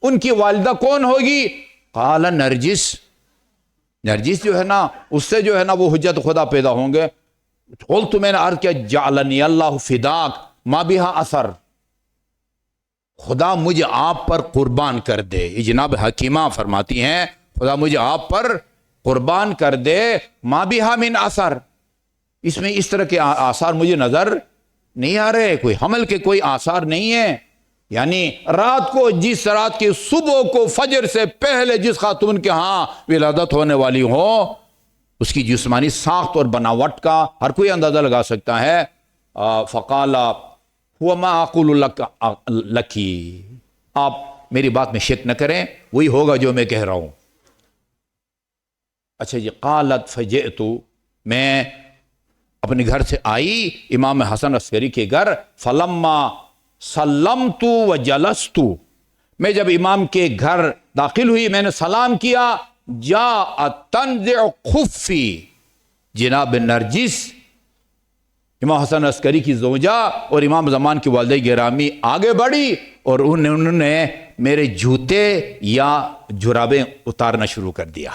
ان کی والدہ کون ہوگی؟ قال نرجس، نرجس جو ہے نا اس سے جو ہے نا وہ حجت خدا پیدا ہوں گے. قلت، میں نے عرض کیا جعلنی اللہ فداک ما بہا اثر، خدا مجھے آپ پر قربان کر دے. یہ جناب حکیمہ فرماتی ہیں خدا مجھے آپ پر قربان کر دے، ما بہا من اثر، اس میں اس طرح کے آثار مجھے نظر نہیں آ رہے، کوئی حمل کے کوئی آثار نہیں ہیں. یعنی رات کو، جس رات کی صبح کو فجر سے پہلے جس خاتون کے ہاں ولادت ہونے والی ہو، اس کی جسمانی ساخت اور بناوٹ کا ہر کوئی اندازہ لگا سکتا ہے. فقال هو ما اقول لکی، آپ میری بات میں شک نہ کریں، وہی ہوگا جو میں کہہ رہا ہوں. اچھا جی. قالت فجئت، میں اپنے گھر سے آئی امام حسن عسکری کے گھر. فلما سلمت وجلست، میں جب امام کے گھر داخل ہوئی میں نے سلام کیا. جاءت تنزع خفی، جناب نرجس امام حسن عسکری کی زوجہ اور امام زمان کی والدہ گرامی آگے بڑھی اور انہوں نے میرے جوتے یا جرابیں اتارنا شروع کر دیا.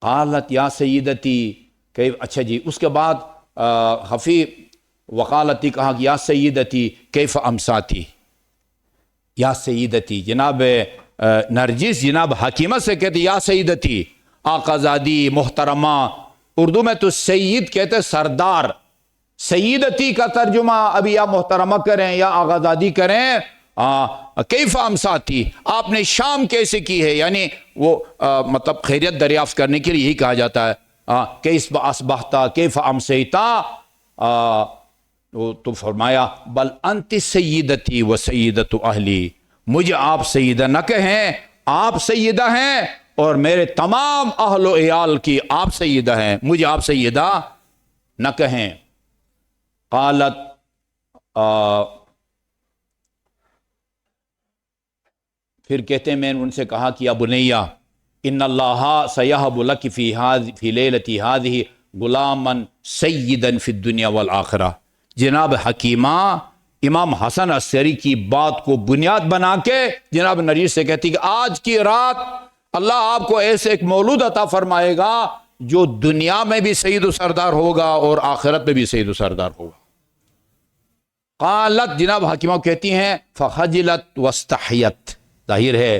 قالت یا سیدتی، کہ اچھا جی. اس کے بعد حفی وقالتی کہا کہ یا سیدتی کیف امساتی، یا سیدتی، جناب نرجس جناب حکیمہ سے کہتی یا سیدتی، آقازادی، محترمہ. اردو میں تو سید کہتے سردار، سیدتی کا ترجمہ ابھی یا محترمہ کریں یا آغازادی کریں. کیف امساتی، آپ نے شام کیسے کی ہے، یعنی وہ مطلب خیریت دریافت کرنے کے لیے یہی کہا جاتا ہے. کیف اصبحتا کیف امسیتا، تو فرمایا بل انت سیدتی و سیدت اہلی، مجھے آپ سیدہ نہ کہیں، آپ سیدہ ہیں اور میرے تمام اہل و عیال کی آپ سیدہ ہیں، مجھے آپ سیدہ نہ کہیں. قالت، پھر کہتے ہیں میں نے ان سے کہا کہ یا بنیہ ان اللہ سیہب لک فی لیلتی ہذہ غلاما سیدا فی الدنیا والآخرہ. جناب حکیمہ امام حسن عسکری کی بات کو بنیاد بنا کے جناب نرجس سے کہتی کہ آج کی رات اللہ آپ کو ایسے ایک مولود عطا فرمائے گا جو دنیا میں بھی سید و سردار ہوگا اور آخرت میں بھی سید و سردار ہوگا. قالت، جناب حکیمہ کہتی ہیں فخجلت واستحیت، ظاہر ہے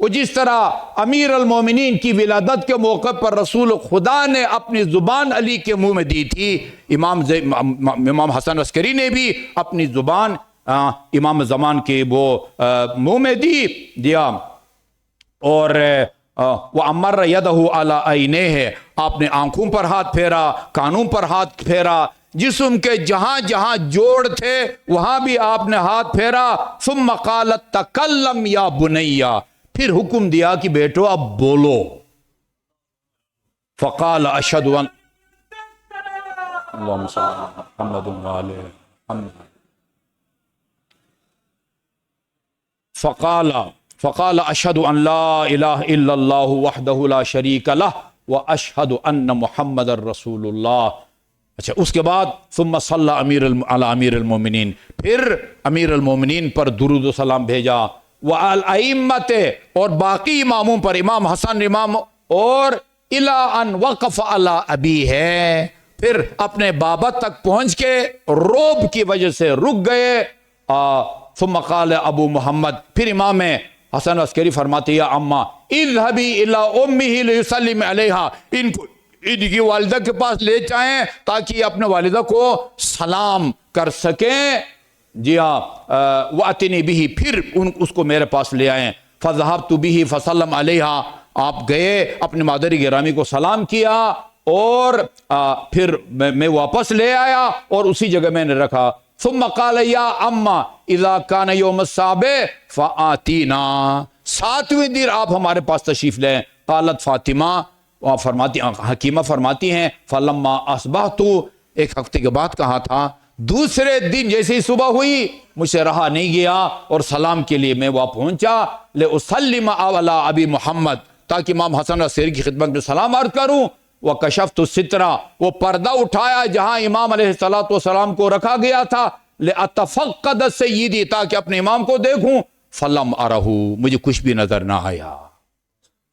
وہ جس طرح امیر المومنین کی ولادت کے موقع پر رسول خدا نے اپنی زبان علی کے منہ میں دی تھی، امام حسن عسکری نے بھی اپنی زبان امام زمان کے وہ منہ میں دیا، اور وہ امر یدہ علی عینیہ، آپ نے آنکھوں پر ہاتھ پھیرا، کانوں پر ہاتھ پھیرا، جسم کے جہاں جہاں جوڑ تھے وہاں بھی آپ نے ہاتھ پھیرا، ثم قالت تکلم یا بنیا، پھر حکم دیا کہ بیٹو اب بولو، فقال اشہد ان اللہم صلی علی محمد وعلی محمد، فقال اشہد ان لا الہ الا اللہ وحدہ لا شریک لہ واشہد ان محمد رسول اللہ۔ اچھا، اس کے بعد ثم صلی علی امیر المومنین، پھر امیر المومنین پر درود و سلام بھیجا، والائمۃ، اور باقی اماموں پر، امام حسن امام، اور الی ان وقف علی ابیہ، پھر اپنے بابا تک پہنچ کے روب کی وجہ سے رک گئے۔ ثم قال ابو محمد، پھر امام حسن عسکری فرماتے یا اما اذهبی الی امہ لیسلم علیہا، ان کی والدہ کے پاس لے جائیں تاکہ اپنے والدہ کو سلام کر سکیں، جی ہاں، وَأْتِنِي بِهِ، پھر اس کو میرے پاس لے آئیں، فَذَهَبْتُ بِهِ فَسَلَّمْ عَلَيْهَا، آپ گئے اپنے مادر گرامی کو سلام کیا، اور پھر میں واپس لے آیا اور اسی جگہ میں نے رکھا۔ ثم قال یا اما اذا كان يوم السابع فآتینا، ساتویں دن آپ ہمارے پاس تشریف لیں۔ قالت فاطمہ، حکیمہ فرماتی ہیں فلما اصبحت، ایک ہفتے کے بعد کہا تھا، دوسرے دن جیسے ہی صبح ہوئی مجھ سے رہا نہیں گیا اور سلام کے لیے میں وہاں پہنچا، لأسلم علی ابی محمد، تاکہ امام حسن عسکری کی خدمت میں سلام عرض کروں، وکشفت السترہ، وہ پردہ اٹھایا جہاں امام علیہ السلام کو رکھا گیا تھا، لأتفقد سیدی، تاکہ اپنے امام کو دیکھوں، فلم ارہ، مجھے کچھ بھی نظر نہ آیا،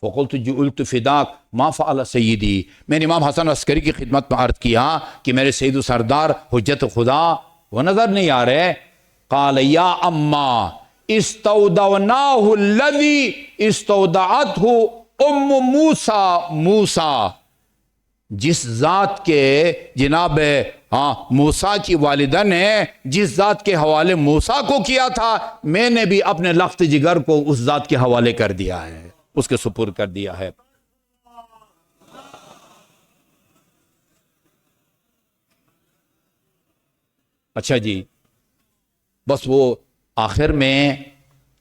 وقلت جعلت فداک ما فعل سیدی، میں نے امام حسن عسکری کی خدمت میں عرض کیا کہ میرے سید و سردار حجت خدا وہ نظر نہیں آ رہے۔ قال یا اما استودعناہ الذی استودعتہ ام موسیٰ، جس ذات کے جناب موسیٰ کی والدہ نے جس ذات کے حوالے موسیٰ کو کیا تھا، میں نے بھی اپنے لخت جگر کو اس ذات کے حوالے کر دیا ہے، اس کے سپرد کر دیا ہے۔ اچھا جی، بس وہ آخر میں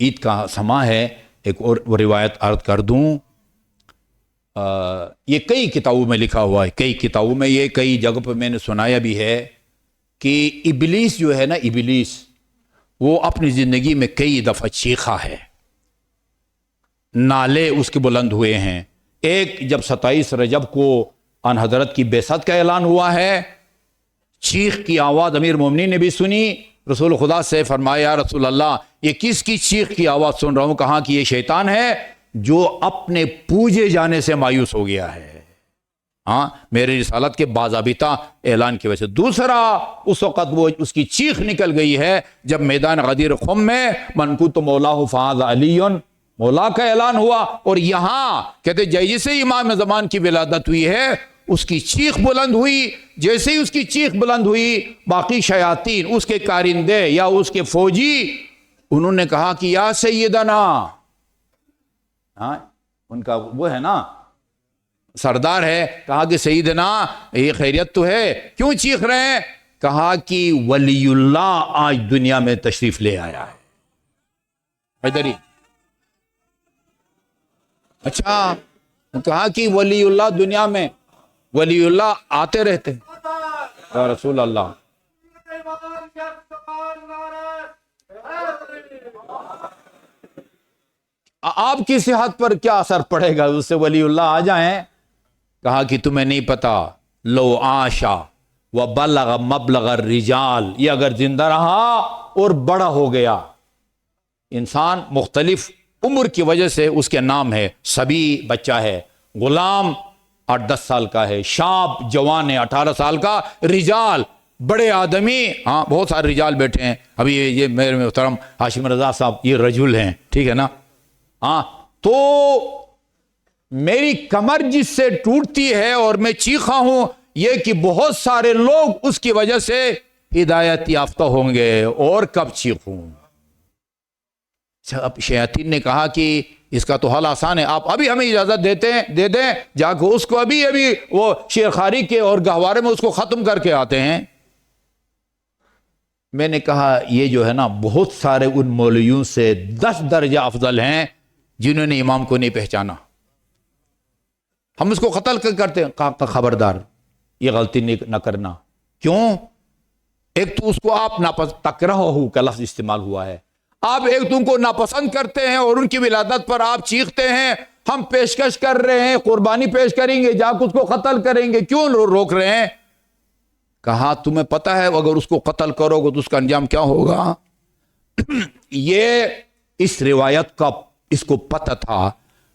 عید کا سما ہے، ایک اور روایت عرض کر دوں، یہ کئی کتابوں میں لکھا ہوا ہے، کئی کتابوں میں، یہ کئی جگہ پہ میں نے سنایا بھی ہے کہ ابلیس جو ہے نا، ابلیس وہ اپنی زندگی میں کئی دفعہ چیخا ہے، نالے اس کے بلند ہوئے ہیں۔ ایک جب 27 رجب کو ان حضرت کی بعثت کا اعلان ہوا ہے، چیخ کی آواز امیر مومنین نے بھی سنی، رسول خدا سے فرمایا یا رسول اللہ یہ کس کی چیخ کی آواز سن رہا ہوں؟ کہا کہ یہ شیطان ہے جو اپنے پوجے جانے سے مایوس ہو گیا ہے، ہاں، میرے رسالت کے باضابطہ اعلان کی وجہ سے۔ دوسرا، اس وقت وہ اس کی چیخ نکل گئی ہے جب میدان غدیر خم میں من کنت مولاہ فہذا علی، مولا کا اعلان ہوا، اور یہاں کہتے جیسے ہی امام زمان کی ولادت ہوئی ہے اس کی چیخ بلند ہوئی، جیسے ہی اس کی چیخ بلند ہوئی باقی شیاطین، اس کے کارندے یا اس کے فوجی، انہوں نے کہا کہ یا سیدنا، ہاں ان کا وہ ہے نا سردار ہے، کہا کہ سیدنا یہ خیریت تو ہے، کیوں چیخ رہے ہیں؟ کہا کہ ولی اللہ آج دنیا میں تشریف لے آیا ہے، ادھر ہی۔ اچھا، کہا کہ ولی اللہ دنیا میں، ولی اللہ آتے رہتے ہیں، یا رسول اللہ۔ آپ کی صحت پر کیا اثر پڑے گا اس سے ولی اللہ آ جائیں؟ کہا کہ تمہیں نہیں پتا، لو عاشا وبلغ مبلغ الرجال، یہ اگر زندہ رہا اور بڑا ہو گیا، انسان مختلف عمر کی وجہ سے اس کے نام ہے، صبی بچہ ہے، غلام 8-10 سال کا ہے، شاب جوان ہے 18 سال کا، رجال بڑے آدمی، ہاں بہت سارے رجال بیٹھے ہیں، ابھی یہ میرے محترم ہاشم رضا صاحب یہ رجل ہیں، ٹھیک ہے نا، ہاں تو میری کمر جس سے ٹوٹتی ہے اور میں چیخا ہوں یہ کہ بہت سارے لوگ اس کی وجہ سے ہدایت یافتہ ہوں گے، اور کب چیخوں؟ اب شیاطین نے کہا کہ اس کا تو حل آسان ہے، آپ ابھی ہمیں اجازت دے دیں، جا کے اس کو ابھی وہ شیرخواری کے اور گہوارے میں اس کو ختم کر کے آتے ہیں۔ میں نے کہا یہ جو ہے نا بہت سارے ان مولویوں سے 10 درجہ افضل ہیں جنہوں نے امام کو نہیں پہچانا، ہم اس کو قتل کرتے ہیں۔ کہا خبردار یہ غلطی نہ کرنا۔ کیوں؟ ایک تو اس کو آپ تکرہہ کا لفظ استعمال ہوا ہے، آپ ایک تو ان کو ناپسند کرتے ہیں اور ان کی ولادت پر آپ چیختے ہیں ہم پیشکش کر رہے ہیں، قربانی پیش کریں گے، جا کے اس کو قتل کریں گے، کیوں روک رہے ہیں؟ کہا تمہیں پتہ ہے اگر اس کو قتل کرو گے تو اس کا انجام کیا ہوگا؟ یہ اس روایت کا اس کو پتہ تھا،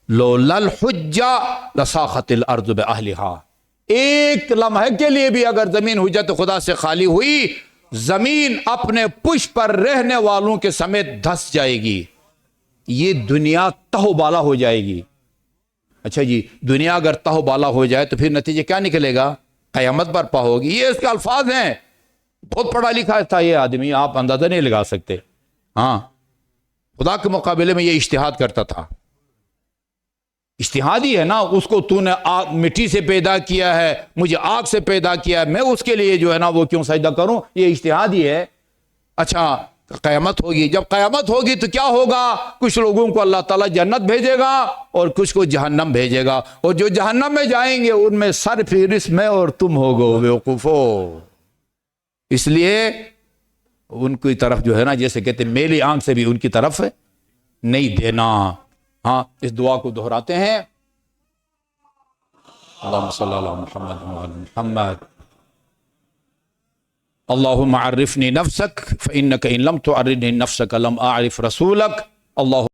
لولا الحجہ لساخت الارض باہلہا، ایک لمحے کے لیے بھی اگر زمین حجت خدا سے خالی ہوئی، زمین اپنے پشت پر رہنے والوں کے سمیت دھس جائے گی، یہ دنیا تہو بالا ہو جائے گی۔ اچھا جی، دنیا اگر تہو بالا ہو جائے تو پھر نتیجہ کیا نکلے گا؟ قیامت برپا ہوگی۔ یہ اس کے الفاظ ہیں، بہت پڑھا لکھا تھا یہ آدمی، آپ اندازہ نہیں لگا سکتے۔ ہاں، خدا کے مقابلے میں یہ اجتہاد کرتا تھا، اجتہادی ہے نا، اس کو تو نے مٹی سے پیدا کیا ہے، مجھے آگ سے پیدا کیا ہے، میں اس کے لیے جو ہے نا وہ کیوں سجدہ کروں؟ یہ اجتہادی ہے۔ اچھا قیامت ہوگی، جب قیامت ہوگی تو کیا ہوگا؟ کچھ لوگوں کو اللہ تعالیٰ جنت بھیجے گا اور کچھ کو جہنم بھیجے گا، اور جو جہنم میں جائیں گے ان میں سر فہرست میں اور تم ہوگو بیوقوفو۔ اس لیے ان کی طرف جو ہے نا جیسے کہتے ہیں میلی آنکھ سے بھی ان کی طرف نہیں دینا۔ ہاں، اس دعا کو دہراتے ہیں، اللہم صلی اللہ علی محمد وعلی محمد، اللہم عرفنی نفسک فإنک ان لم تعرفنی نفسک لم اعرف رسولک، اللہ